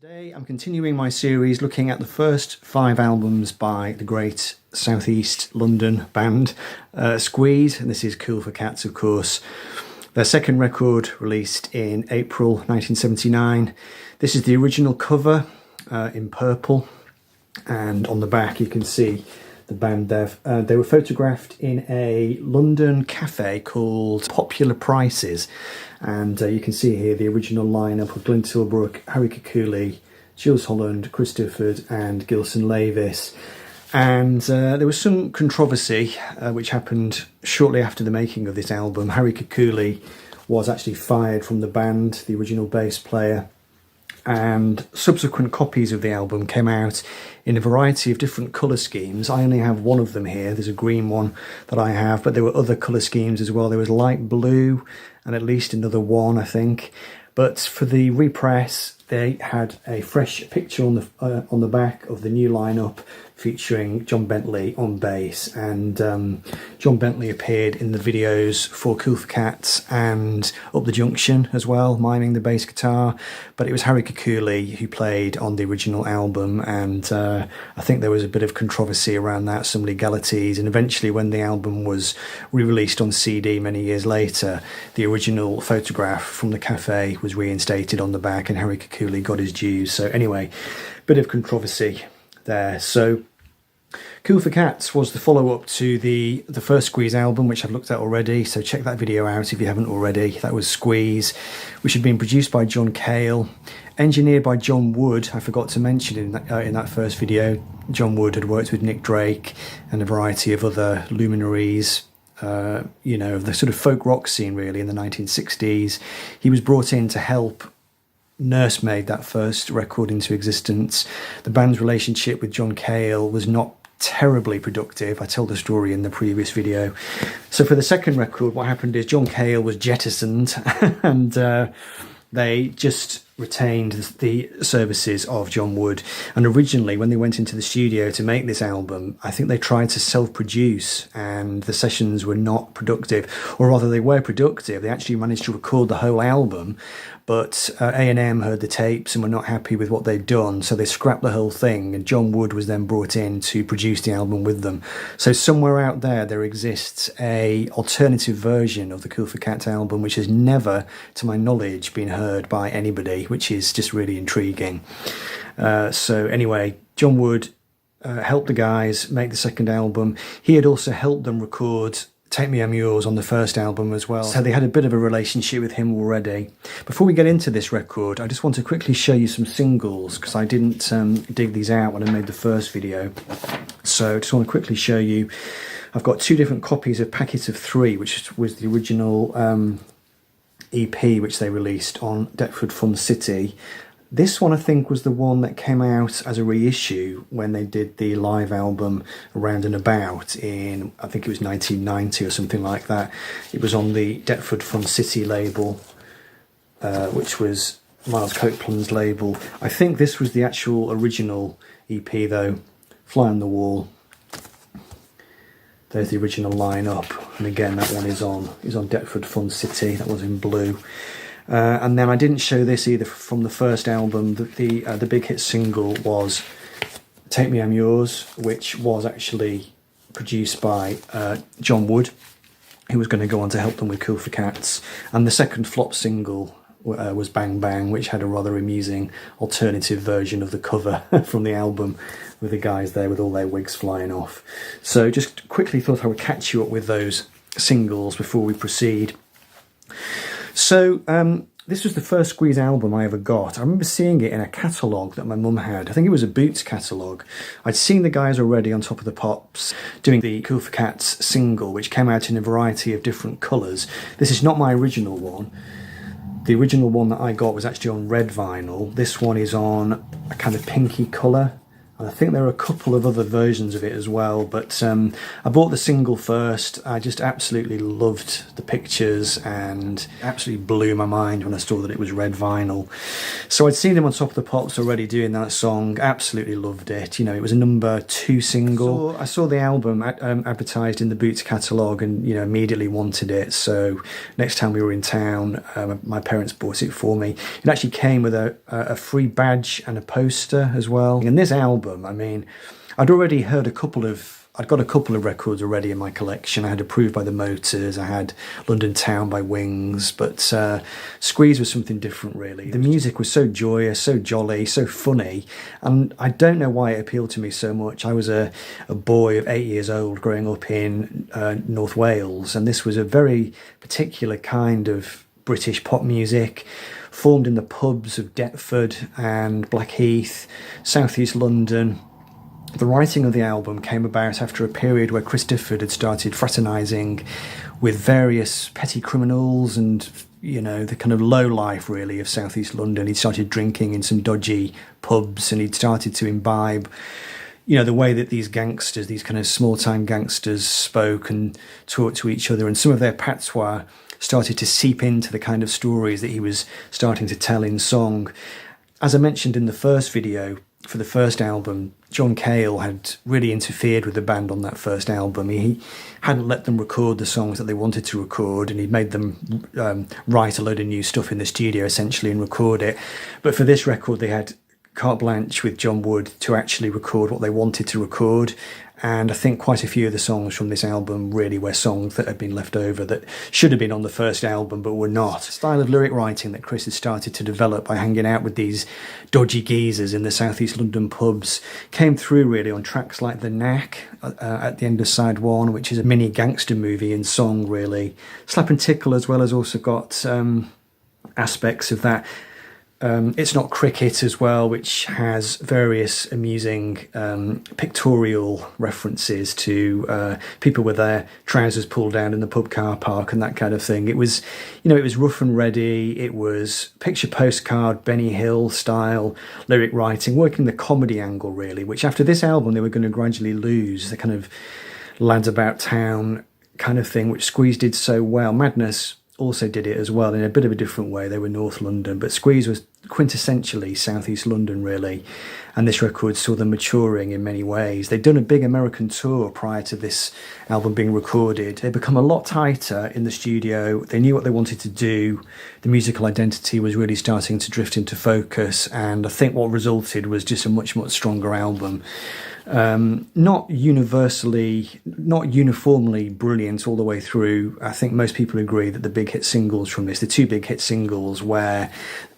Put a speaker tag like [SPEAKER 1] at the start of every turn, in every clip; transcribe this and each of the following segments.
[SPEAKER 1] Today I'm continuing my series looking at the first 5 albums by the great Southeast London band Squeeze, and this is Kofford Cats, of course. Their second record released in April 1979. This is the original cover in purple, and on the back you can see the band there. They were photographed in a London cafe called Popular Prices, and you can see here the original lineup of Glyn Tilbrook, Harry Culie, Jules Holland, Chris Difford and Gilson Lavis. And there was some controversy which happened shortly after the making of this album. Harry Culie was actually fired from the band, the original bass player, and subsequent copies of the album came out in a variety of different colour schemes. I only have one of them here. There's a green one that I have, but there were other colour schemes as well. There was light blue and at least another one, I think. But for the repress, they had a fresh picture on the back of the new lineup featuring John Bentley on bass, and John Bentley appeared in the videos for Kofford Cats and Up the Junction as well, miming the bass guitar. But it was Harry Culie who played on the original album, and I think there was a bit of controversy around that, some legalities, and eventually when the album was re-released on CD many years later, the original photograph from the cafe was reinstated on the back and Harry Culie got his dues. So anyway, bit of controversy there. So Kofford Cats was the follow-up to the first Squeeze album, which I've looked at already, so check that video out if you haven't already. That was Squeeze, which had been produced by John Cale, engineered by John Wood. I forgot to mention in that first video, John Wood had worked with Nick Drake and a variety of other luminaries, you know, of the sort of folk rock scene really in the 1960s. He was brought in to help nursemaid that first record into existence. The band's relationship with John Cale was not terribly productive. I tell the story in the previous video. So for the second record, what happened is John Cale was jettisoned and they just retained the services of John Wood. And originally, when they went into the studio to make this album, I think they tried to self-produce and the sessions were not productive, or rather they were productive. They actually managed to record the whole album, but A&M heard the tapes and were not happy with what they'd done, so they scrapped the whole thing, and John Wood was then brought in to produce the album with them. So somewhere out there exists a alternative version of the Kofford Cats album, which has never, to my knowledge, been heard by anybody, which is just really intriguing. So anyway, John Wood helped the guys make the second album. He had also helped them record Take Me I'm Yours on the first album as well, so they had a bit of a relationship with him already. Before we get into this record, I just want to quickly show you some singles, because I didn't dig these out when I made the first video. So I just want to quickly show you, I've got 2 different copies of Packet of 3, which was the original EP which they released on Deptford Fun City. This one I think was the one that came out as a reissue when they did the live album Around and About in, I think it was 1990 or something like that. It was on the Deptford Fun City label, which was Miles Copeland's label. I think this was the actual original EP though, Fly on the Wall. There's the original lineup, and again that one is on Deptford Fun City. That was in blue. And then I didn't show this either from the first album. The big hit single was Take Me I'm Yours, which was actually produced by John Wood, who was going to go on to help them with Kofford Cats. And the second flop single was Bang Bang, which had a rather amusing alternative version of the cover from the album, with the guys there with all their wigs flying off. So just quickly thought I would catch you up with those singles before we proceed. So this was the first Squeeze album I ever got. I remember seeing it in a catalogue that my mum had. I think it was a Boots catalogue. I'd seen the guys already on Top of the Pops doing the Kofford Cats single, which came out in a variety of different colours. This is not my original one. The original one that I got was actually on red vinyl. This one is on a kind of pinky colour. I think there are a couple of other versions of it as well, but I bought the single first. I just absolutely loved the pictures and absolutely blew my mind when I saw that it was red vinyl. So I'd seen him on Top of the Pops already doing that song, absolutely loved it. You know, it was a number 2 single. I saw the album advertised in the Boots catalogue and, you know, immediately wanted it. So next time we were in town, my parents bought it for me. It actually came with a free badge and a poster as well. And this album, I mean, I'd already heard I'd got a couple of records already in my collection. I had Approved by the Motors, I had London Town by Wings, but Squeeze was something different really. The music was so joyous, so jolly, so funny, and I don't know why it appealed to me so much. I was a boy of 8 years old growing up in North Wales, and this was a very particular kind of British pop music, formed in the pubs of Deptford and Blackheath, southeast London. The writing of the album came about after a period where Chris Difford had started fraternising with various petty criminals and, you know, the kind of low life really of southeast London. He'd started drinking in some dodgy pubs and he'd started to imbibe, you know, the way that these gangsters, these kind of small-time gangsters spoke and talked to each other, and some of their patois started to seep into the kind of stories that he was starting to tell in song. As I mentioned in the first video, for the first album, John Cale had really interfered with the band on that first album. He hadn't let them record the songs that they wanted to record, and he'd made them write a load of new stuff in the studio essentially and record it. But for this record, they had carte blanche with John Wood to actually record what they wanted to record. And I think quite a few of the songs from this album really were songs that had been left over that should have been on the first album but were not. The style of lyric writing that Chris had started to develop by hanging out with these dodgy geezers in the southeast London pubs came through really on tracks like The Knack at the end of side 1, which is a mini gangster movie in song really. Slap and Tickle as well has also got aspects of that. It's Not Cricket as well, which has various amusing pictorial references to people with their trousers pulled down in the pub car park and that kind of thing. It was, you know, it was rough and ready. It was picture postcard, Benny Hill style lyric writing, working the comedy angle really, which after this album they were going to gradually lose, the kind of lads about town kind of thing, which Squeeze did so well. Madness also did it as well in a bit of a different way. They were North London, but Squeeze was quintessentially southeast London really, and this record saw them maturing in many ways. They'd done a big American tour prior to this album being recorded. They'd become a lot tighter in the studio. They knew what they wanted to do. The musical identity was really starting to drift into focus, and I think what resulted was just a much stronger album. Not uniformly brilliant all the way through. I think most people agree that the big hit singles from this, the 2 big hit singles were,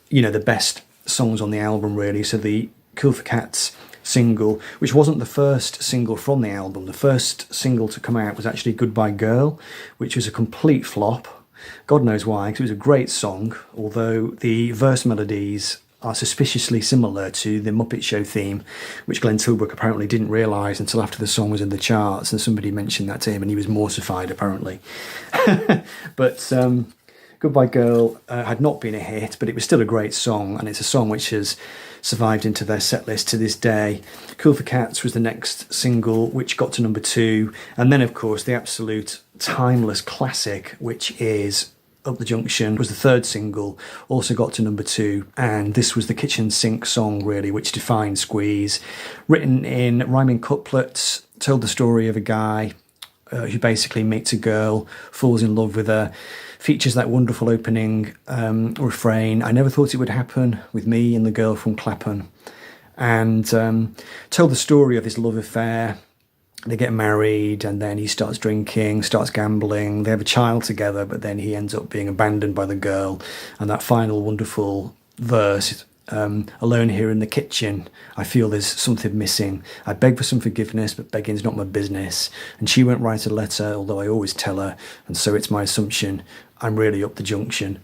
[SPEAKER 1] you know, the best songs on the album really. So the Kofford Cats single, which wasn't the first single from the album. The first single to come out was actually Goodbye Girl, which was a complete flop. God knows why, because it was a great song, although the verse melodies are suspiciously similar to the Muppet Show theme, which Glenn Tilbrook apparently didn't realise until after the song was in the charts, and somebody mentioned that to him and he was mortified apparently. But Goodbye Girl had not been a hit, but it was still a great song, and it's a song which has survived into their set list to this day. Kofford Cats was the next single, which got to number 2, and then of course the absolute timeless classic, which is Up the Junction, was the third single, also got to number 2, and this was the kitchen sink song really, which defined Squeeze. Written in rhyming couplets, told the story of a guy who basically meets a girl, falls in love with her, features that wonderful opening refrain, I never thought it would happen with me and the girl from Clapham, and told the story of this love affair. They get married, and then he starts drinking, starts gambling. They have a child together, but then he ends up being abandoned by the girl. And that final wonderful verse, alone here in the kitchen, I feel there's something missing. I beg for some forgiveness, but begging's not my business. And she won't write a letter, although I always tell her, and so it's my assumption I'm really up the junction.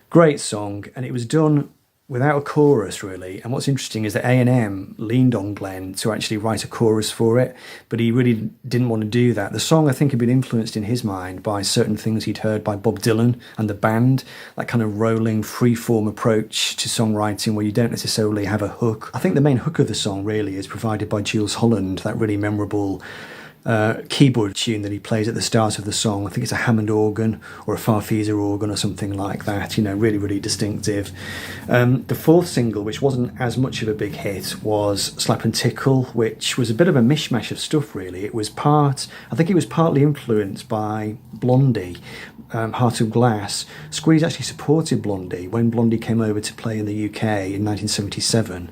[SPEAKER 1] Great song, and it was done without a chorus really. And what's interesting is that A&M leaned on Glenn to actually write a chorus for it, but he really didn't want to do that. The song, I think, had been influenced in his mind by certain things he'd heard by Bob Dylan and the band, that kind of rolling free-form approach to songwriting where you don't necessarily have a hook. I think the main hook of the song really is provided by Jools Holland, that really memorable keyboard tune that he plays at the start of the song. I think it's a Hammond organ or a Farfisa organ or something like that, really, really distinctive. The fourth single, which wasn't as much of a big hit, was Slap and Tickle, which was a bit of a mishmash of stuff, really. I think it was partly influenced by Blondie, Heart of Glass. Squeeze actually supported Blondie when Blondie came over to play in the UK in 1977.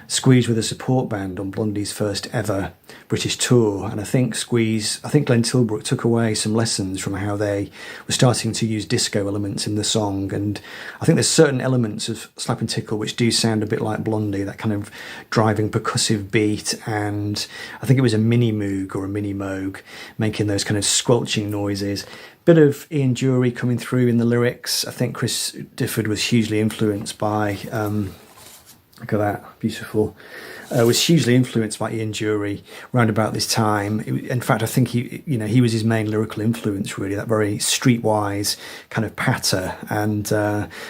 [SPEAKER 1] Squeeze were the support band on Blondie's first ever British tour, and I think Glenn Tilbrook took away some lessons from how they were starting to use disco elements in the song, and I think there's certain elements of Slap and Tickle which do sound a bit like Blondie, that kind of driving percussive beat, and I think it was a mini moog or a mini moog making those kind of squelching noises. Bit of Ian Dury coming through in the lyrics. I think Chris Difford was hugely influenced by look at that, beautiful. Was hugely influenced by Ian Dury around about this time. In fact, I think he was his main lyrical influence, really, that very streetwise kind of patter. And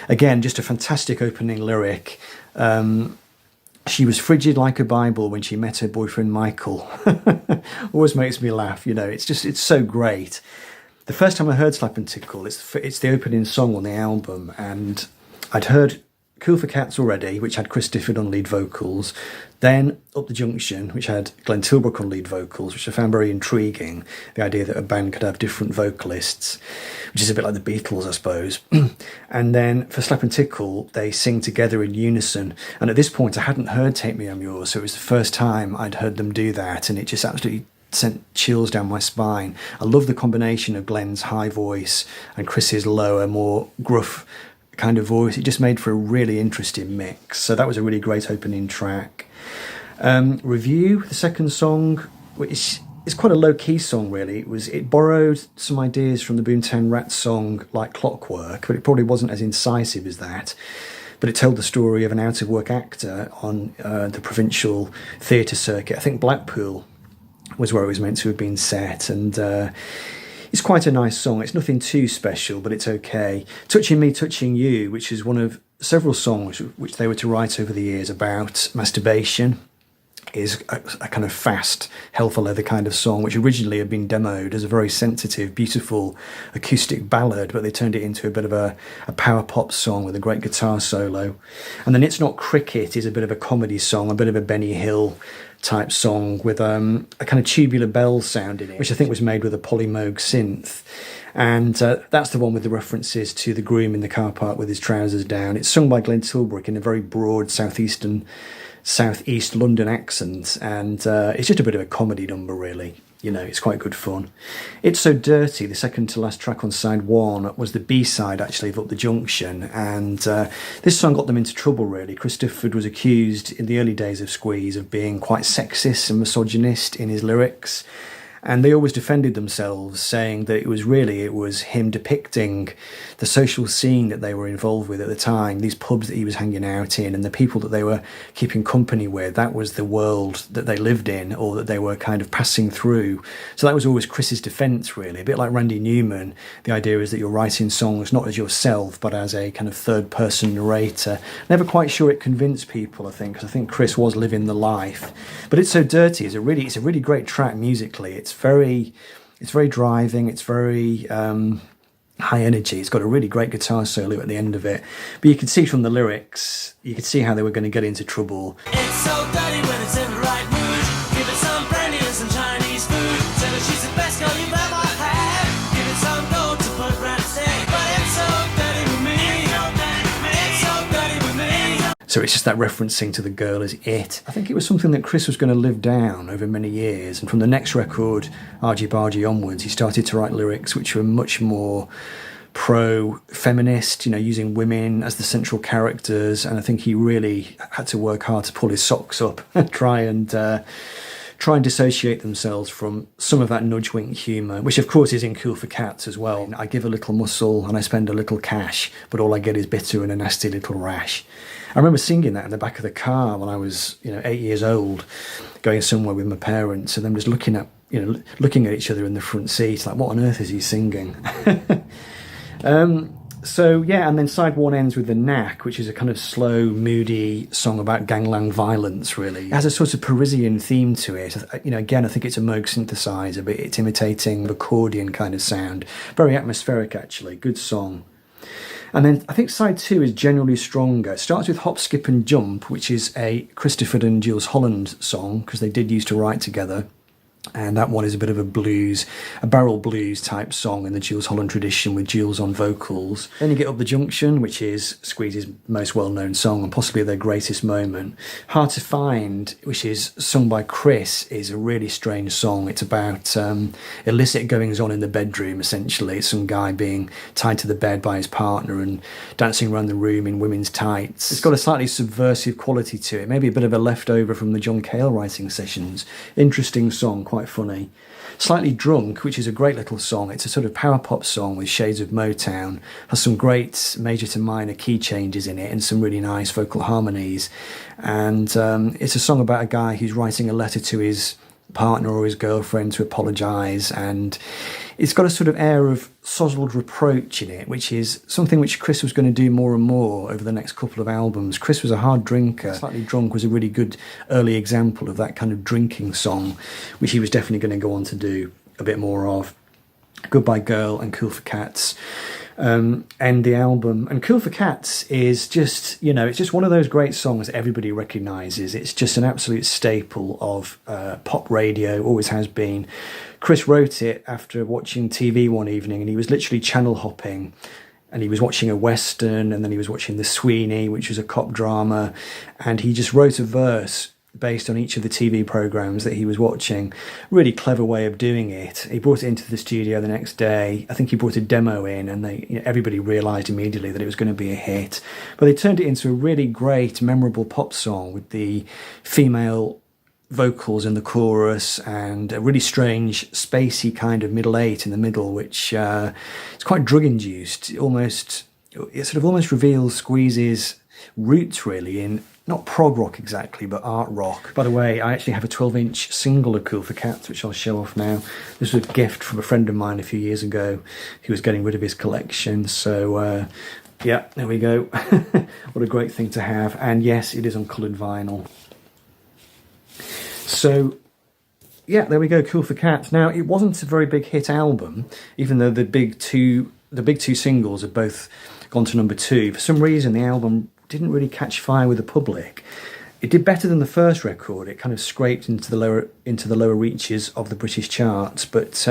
[SPEAKER 1] again, just a fantastic opening lyric. She was frigid like a Bible when she met her boyfriend Michael. Always makes me laugh, it's so great. The first time I heard Slap and Tickle, it's the opening song on the album, and I'd heard Kofford Cats already, which had Chris Difford on lead vocals, then Up the Junction, which had Glenn Tilbrook on lead vocals, which I found very intriguing, the idea that a band could have different vocalists, which is a bit like the Beatles, I suppose. And then for Slap and Tickle, they sing together in unison, and at this point I hadn't heard Take Me I'm Yours, so it was the first time I'd heard them do that, and it just absolutely sent chills down my spine. I love the combination of Glenn's high voice and Chris's lower, more gruff kind of voice. It just made for a really interesting mix. So that was a really great opening track. Review, the second song, which is quite a low-key song, really. It borrowed some ideas from the Boomtown Rats song Like Clockwork, but it probably wasn't as incisive as that. But it told the story of an out-of-work actor on the provincial theatre circuit. I think Blackpool was where it was meant to have been set, and it's quite a nice song. It's nothing too special, but it's okay. Touching Me, Touching You, which is one of several songs which they were to write over the years about masturbation, is a kind of fast, hell for leather kind of song, which originally had been demoed as a very sensitive, beautiful acoustic ballad, but they turned it into a bit of a power pop song with a great guitar solo. And then It's Not Cricket is a bit of a comedy song, a bit of a Benny Hill type song with a kind of tubular bell sound in it, which I think was made with a Polymoog synth. And that's the one with the references to the groom in the car park with his trousers down. It's sung by Glenn Tilbrook in a very broad southeast London accent, and it's just a bit of a comedy number, really. It's quite good fun. It's So Dirty, the second to last track on side one, was the B-side actually of Up the Junction, and this song got them into trouble, really. Chris Difford was accused in the early days of Squeeze of being quite sexist and misogynist in his lyrics, and they always defended themselves, saying that it was him depicting the social scene that they were involved with at the time, these pubs that he was hanging out in and the people that they were keeping company with. That was the world that they lived in, or that they were kind of passing through. So that was always Chris's defence, really. A bit like Randy Newman, the idea is that you're writing songs not as yourself, but as a kind of third-person narrator. Never quite sure it convinced people, I think, because I think Chris was living the life. But It's So Dirty is a really great track musically. It's very driving, it's very high energy. It's got a really great guitar solo at the end of it. But you can see from the lyrics, you could see how they were going to get into trouble.
[SPEAKER 2] It's so dirty when it's in the right mood. Give it some brandy and some Chinese food. Tell her she's the best girl you've ever had. Give it some gold to put round the steak. But it's so dirty with me. It's so dirty with me.
[SPEAKER 1] So it's just that referencing to the girl as it. I think it was something that Chris was going to live down over many years. And from the next record, Argy Bargy onwards, he started to write lyrics which were much more pro-feminist, using women as the central characters. And I think he really had to work hard to pull his socks up and try and try and dissociate themselves from some of that nudge wink humour, which of course is in Kofford Cats as well. I give a little muscle and I spend a little cash, but all I get is bitter and a nasty little rash. I remember singing that in the back of the car when I was, 8 years old, going somewhere with my parents, and then just looking at each other in the front seat, like, what on earth is he singing? So yeah, and then side one ends with The Knack, which is a kind of slow, moody song about gangland violence, really. It has a sort of Parisian theme to it. Again, I think it's a Moog synthesizer, but it's imitating accordion kind of sound. Very atmospheric, actually. Good song. And then I think side two is generally stronger. It starts with Hop, Skip and Jump, which is a Chris Difford and Jools Holland song, because they did used to write together. And that one is a bit of a barrel blues type song in the Jools Holland tradition with Jools on vocals. Then you get Up the Junction, which is Squeeze's most well-known song and possibly their greatest moment. Hard to Find, which is sung by Chris, is a really strange song. It's about illicit goings-on in the bedroom, essentially. It's some guy being tied to the bed by his partner and dancing around the room in women's tights. It's got a slightly subversive quality to it, maybe a bit of a leftover from the John Cale writing sessions. Interesting song, quite funny. Slightly Drunk, which is a great little song. It's a sort of power pop song with shades of Motown. Has some great major to minor key changes in it and some really nice vocal harmonies. And it's a song about a guy who's writing a letter to his partner or his girlfriend to apologise, and it's got a sort of air of sozzled reproach in it, which is something which Chris was going to do more and more over the next couple of albums. Chris was a hard drinker. Slightly Drunk was a really good early example of that kind of drinking song, which he was definitely going to go on to do a bit more of. Goodbye Girl and Kofford Cats end the album. And Kofford Cats is just, it's just one of those great songs that everybody recognises. It's just an absolute staple of pop radio, always has been. Chris wrote it after watching TV one evening, and he was literally channel hopping, and he was watching a Western, and then he was watching The Sweeney, which was a cop drama, and he just wrote a verse based on each of the TV programmes that he was watching. Really clever way of doing it. He brought it into the studio the next day. I think he brought a demo in, and everybody realised immediately that it was going to be a hit. But they turned it into a really great, memorable pop song with the female vocals in the chorus and a really strange, spacey kind of middle eight in the middle, which it's quite drug-induced. It sort of almost reveals Squeeze's roots, really, in not prog rock exactly, but art rock. By the way, I actually have a 12-inch single of Kofford Cats, which I'll show off now. This was a gift from a friend of mine a few years ago. He was getting rid of his collection, so yeah, there we go. What a great thing to have. And yes, it is on coloured vinyl. So yeah, there we go, Kofford Cats. Now, it wasn't a very big hit album, even though the big two singles have both gone to number 2. For some reason, the album didn't really catch fire with the public. It did better than the first record. It kind of scraped into the lower reaches of the British charts, but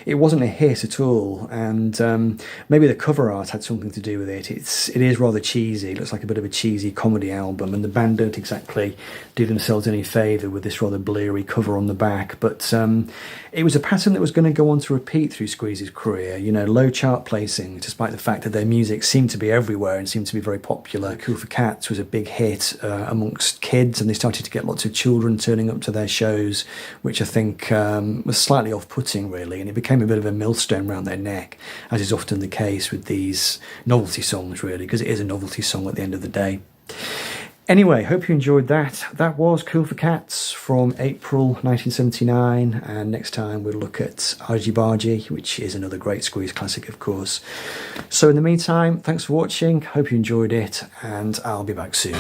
[SPEAKER 1] it wasn't a hit at all. And maybe the cover art had something to do with it. It is rather cheesy. It looks like a bit of a cheesy comedy album, and the band don't exactly do themselves any favour with this rather blurry cover on the back. But it was a pattern that was going to go on to repeat through Squeeze's career. Low chart placing, despite the fact that their music seemed to be everywhere and seemed to be very popular. Kofford Cats was a big hit amongst kids, and they started to get lots of children turning up to their shows, which I think was slightly off-putting, really, and it became a bit of a millstone around their neck, as is often the case with these novelty songs, really, because it is a novelty song at the end of the day. Anyway, hope you enjoyed that. That was Kofford Cats from April 1979, and next time we'll look at Argy Bargy, which is another great Squeeze classic, of course. So in the meantime, thanks for watching, hope you enjoyed it, and I'll be back soon.